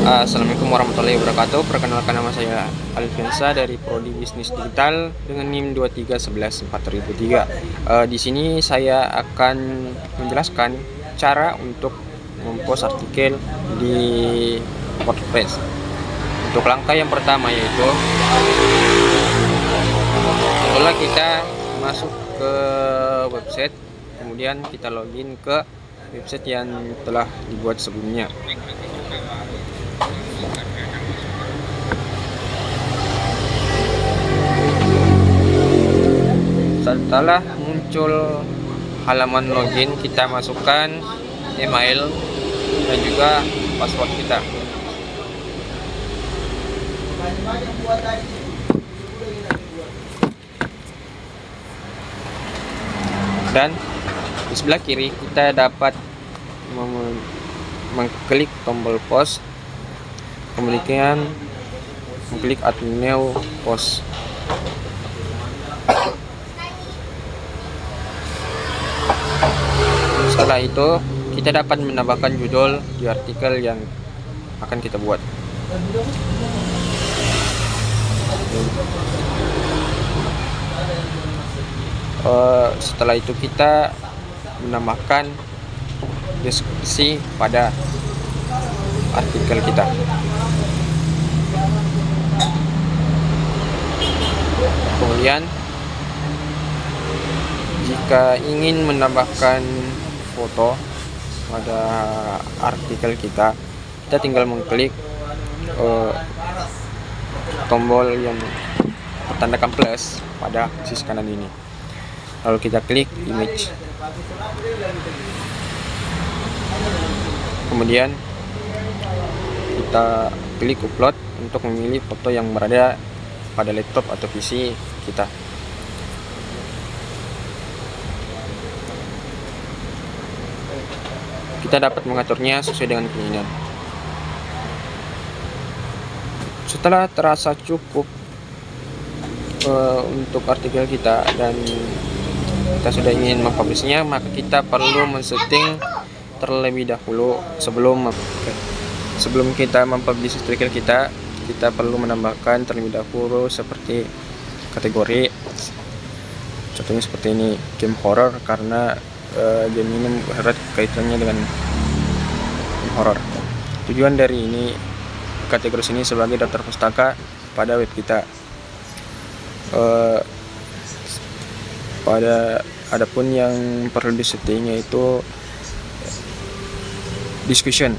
Assalamualaikum warahmatullahi wabarakatuh. Perkenalkan, nama saya Alfiansa dari Prodi Bisnis Digital dengan NIM 23114003. Di sini saya akan menjelaskan cara untuk mempost artikel di WordPress. Untuk langkah yang pertama yaitu setelah kita masuk ke website, kemudian kita login ke website yang telah dibuat sebelumnya. Setelah muncul halaman login, kita masukkan email dan juga password kita. Dan di sebelah kiri kita dapat mengklik tombol post, kemudian mengklik add new post. Setelah itu kita dapat menambahkan judul di artikel yang akan kita buat. Setelah itu kita menambahkan deskripsi pada artikel kita. Kemudian jika ingin menambahkan foto pada artikel kita, kita tinggal mengklik tombol yang bertandakan plus pada sisi kanan ini, lalu kita klik image, kemudian kita klik upload untuk memilih foto yang berada pada laptop atau PC kita. Kita dapat mengaturnya sesuai dengan keinginan. Setelah terasa cukup untuk artikel kita dan kita sudah ingin mempublishnya, maka kita perlu men-setting terlebih dahulu sebelum kita mempublish artikel kita. Kita perlu menambahkan terlebih dahulu seperti kategori, contohnya seperti ini, game horror, karena game ini erat kaitannya dengan horror. Tujuan dari ini kategori sini sebagai daftar pustaka pada web kita. Adapun yang perlu disetting yaitu discussion.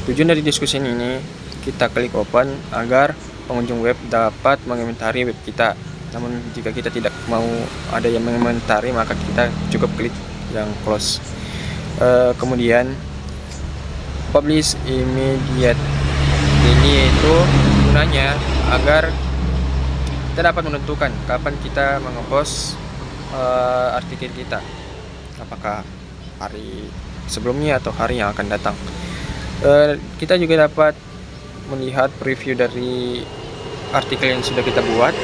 Tujuan dari discussion ini kita klik open agar pengunjung web dapat mengomentari web kita. Namun jika kita tidak mau ada yang mengomentari, maka kita cukup klik yang close. Kemudian publish immediate. Ini itu gunanya agar kita dapat menentukan kapan kita mengepost artikel kita, apakah hari sebelumnya atau hari yang akan datang. Kita juga dapat melihat preview dari artikel yang sudah kita buat,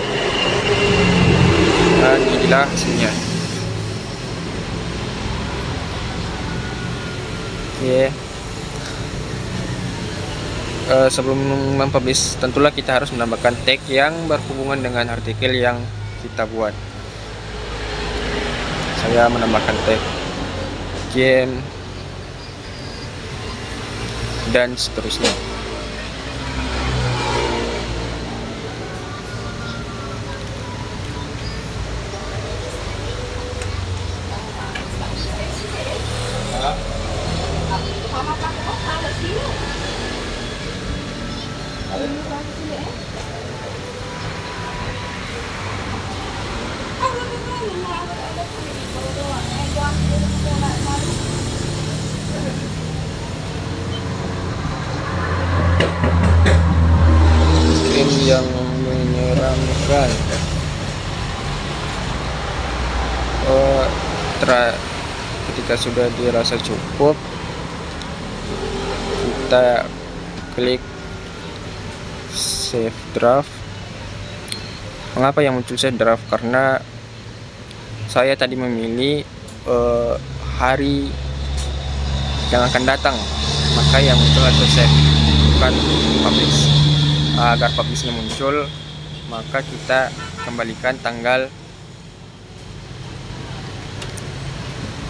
dan inilah hasilnya. Sebelum mempublish, tentulah kita harus menambahkan tag yang berhubungan dengan artikel yang kita buat. Saya menambahkan tag game dan seterusnya. Yang menyeramkan. Ketika sudah dirasa cukup, kita klik save draft. Mengapa yang muncul save draft? Karena saya tadi memilih hari yang akan datang, maka yang muncul adalah save. tekan publish. Agar publishnya muncul, maka kita kembalikan tanggal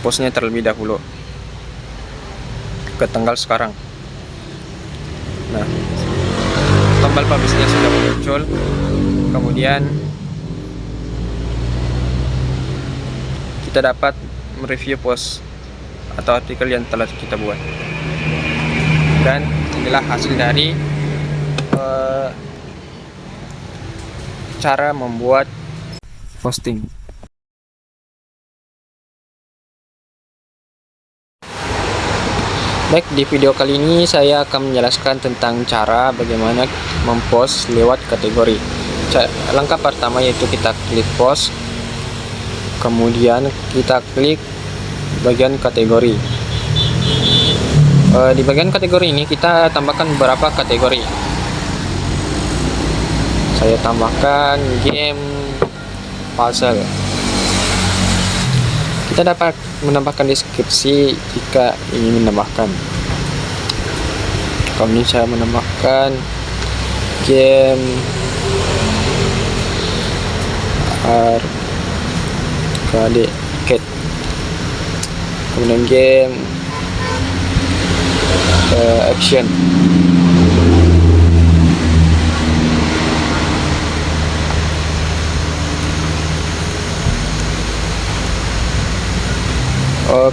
postnya terlebih dahulu ke tanggal sekarang. Nah, tombol publishnya sudah muncul, kemudian kita dapat mereview post atau artikel yang telah kita buat. Dan inilah hasil dari cara membuat posting. Baik, di video kali ini saya akan menjelaskan tentang cara bagaimana mempost lewat kategori. Langkah pertama yaitu kita klik post, kemudian kita klik bagian kategori. Di bagian kategori ini kita tambahkan beberapa kategori. Saya tambahkan game puzzle. Kita dapat menambahkan deskripsi jika ingin menambahkan. Kalau ini saya menambahkan game arcade cat, kemudian game action.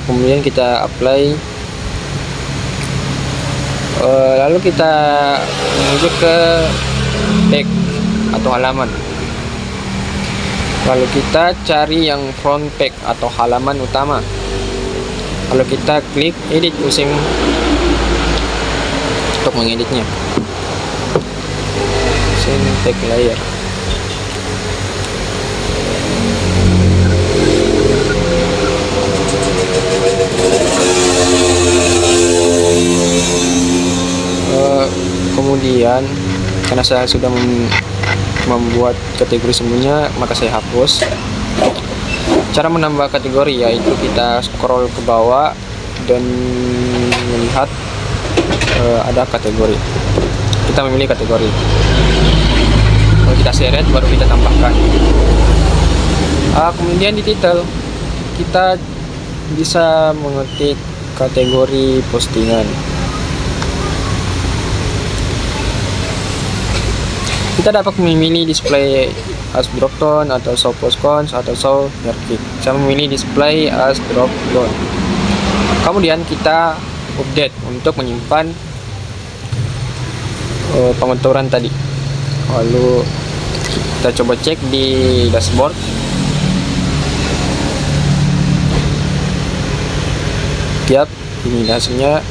Kemudian kita apply, lalu kita menuju ke tag atau halaman, lalu kita cari yang front page atau halaman utama, lalu kita klik edit using untuk mengeditnya, using tag layer. Kemudian karena saya sudah membuat kategori sebelumnya, maka saya hapus. Cara menambah kategori yaitu kita scroll ke bawah dan melihat ada kategori. Kita memilih kategori, kalau kita seret baru kita tambahkan. Kemudian di title kita bisa mengetik kategori postingan. Kita dapat memilih display as drop down atau show post cons atau show hierarchy. Saya memilih display as drop down. Kemudian kita update untuk menyimpan pengaturan tadi. Lalu kita coba cek di dashboard. Tiap ini hasilnya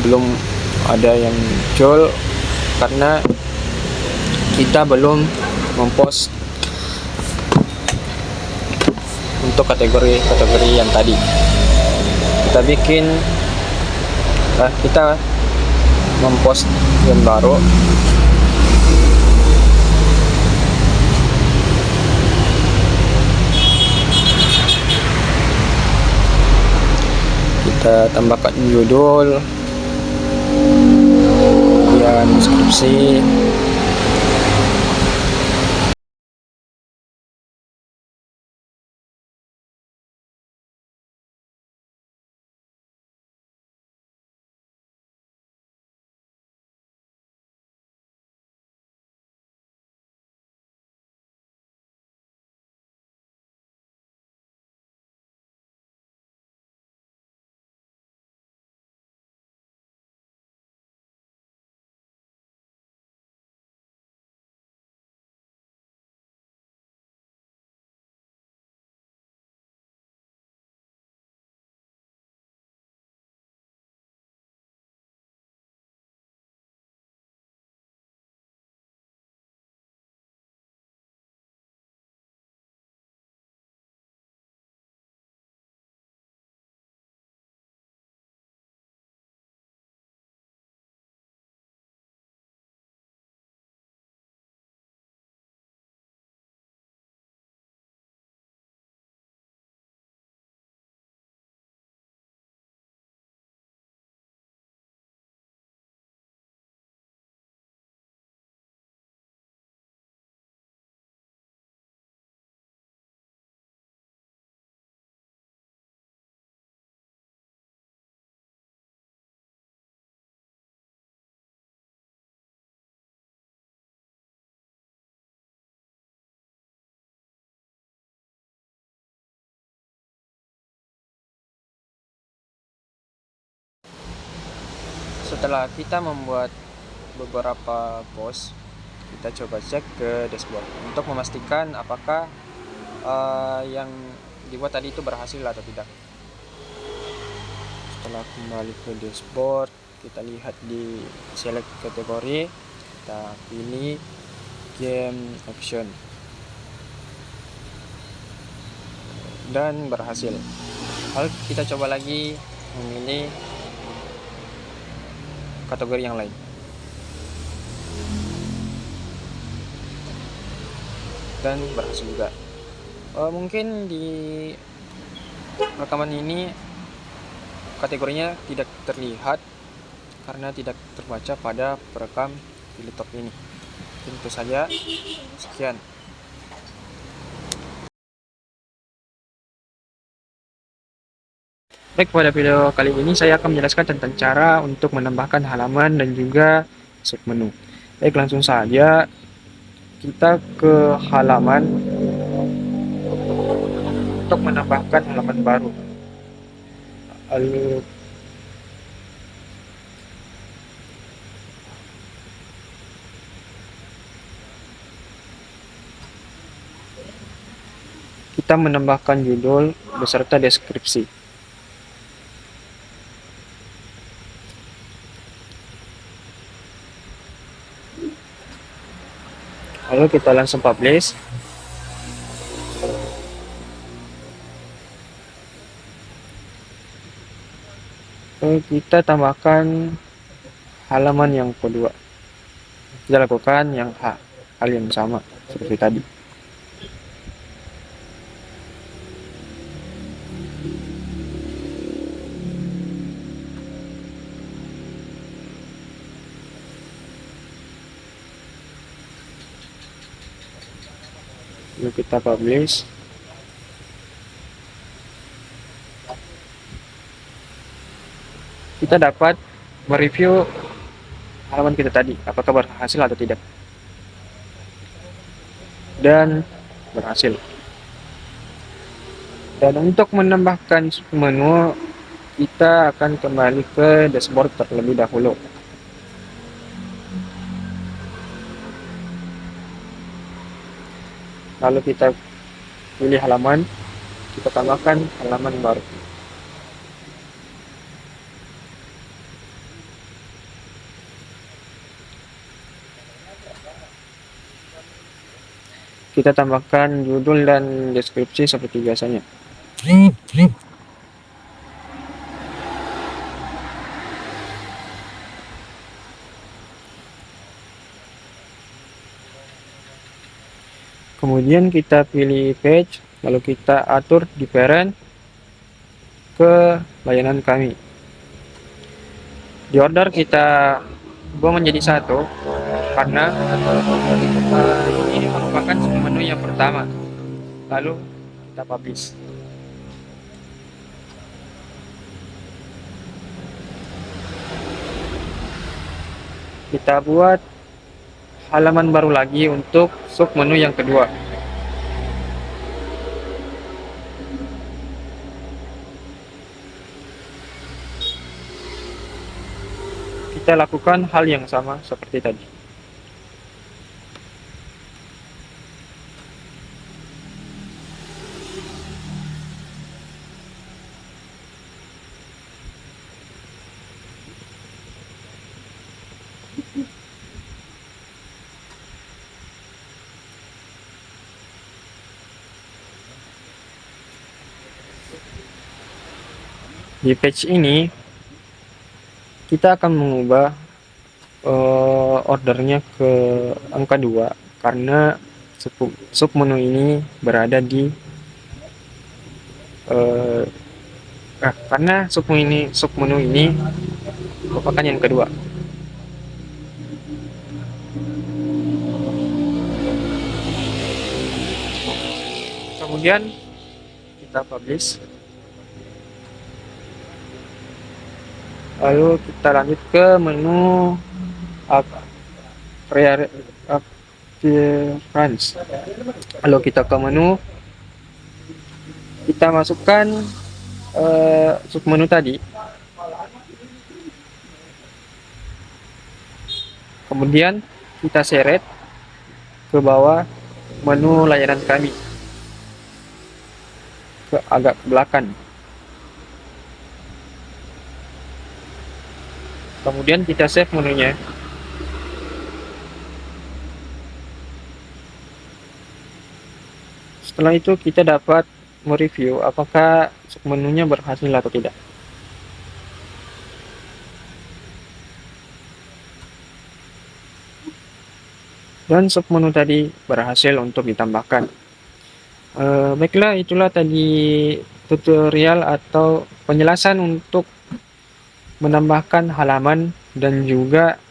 belum ada yang muncul karena kita belum mempost untuk kategori yang tadi. Kita bikin, kita mempost yang baru. Kita tambahkan judul, kemudian deskripsi, Setelah kita membuat beberapa post, kita coba cek ke dashboard untuk memastikan apakah yang dibuat tadi itu berhasil atau tidak. Setelah kembali ke dashboard, kita lihat di select kategori, kita pilih game action dan berhasil. Lalu kita coba lagi memilih kategori yang lain dan berhasil juga. Mungkin di rekaman ini kategorinya tidak terlihat karena tidak terbaca pada perekam di laptop ini. Tentu saja, sekian. Baik, pada video kali ini saya akan menjelaskan tentang cara untuk menambahkan halaman dan juga submenu. Baik, langsung saja kita ke halaman untuk menambahkan halaman baru. Lalu kita menambahkan judul beserta deskripsi. Lalu kita langsung publish. Lalu kita tambahkan halaman yang kedua. Kita lakukan hal yang sama seperti tadi. Lalu kita publish. Kita dapat mereview halaman kita tadi, apakah berhasil atau tidak. Dan berhasil. Dan untuk menambahkan menu, kita akan kembali ke dashboard terlebih dahulu. Lalu kita pilih halaman, kita tambahkan halaman baru. Kita tambahkan judul dan deskripsi seperti biasanya. Kemudian kita pilih page, lalu kita atur di parent ke layanan kami. Di order kita ubah menjadi satu karena ini merupakan menu yang pertama. Lalu kita publish. Kita buat halaman baru lagi untuk submenu yang kedua. Kita lakukan hal yang sama seperti tadi. Di page ini kita akan mengubah ordernya ke angka 2 karena submenu ini berada di karena submenu ini merupakan yang kedua. Kemudian kita publish. Lalu kita lanjut ke menu appearance. Lalu kita ke menu, kita masukkan submenu tadi. Kemudian kita seret ke bawah menu layanan kami, ke agak ke belakang. Kemudian kita save menunya. Setelah itu kita dapat mereview apakah submenunya berhasil atau tidak. Dan submenu tadi berhasil untuk ditambahkan. Baiklah, itulah tadi tutorial atau penjelasan untuk menambahkan halaman dan juga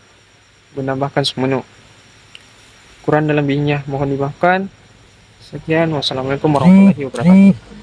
menambahkan submenu. Kurang dan lebihnya mohon dimaafkan. Sekian, wassalamualaikum warahmatullahi wabarakatuh.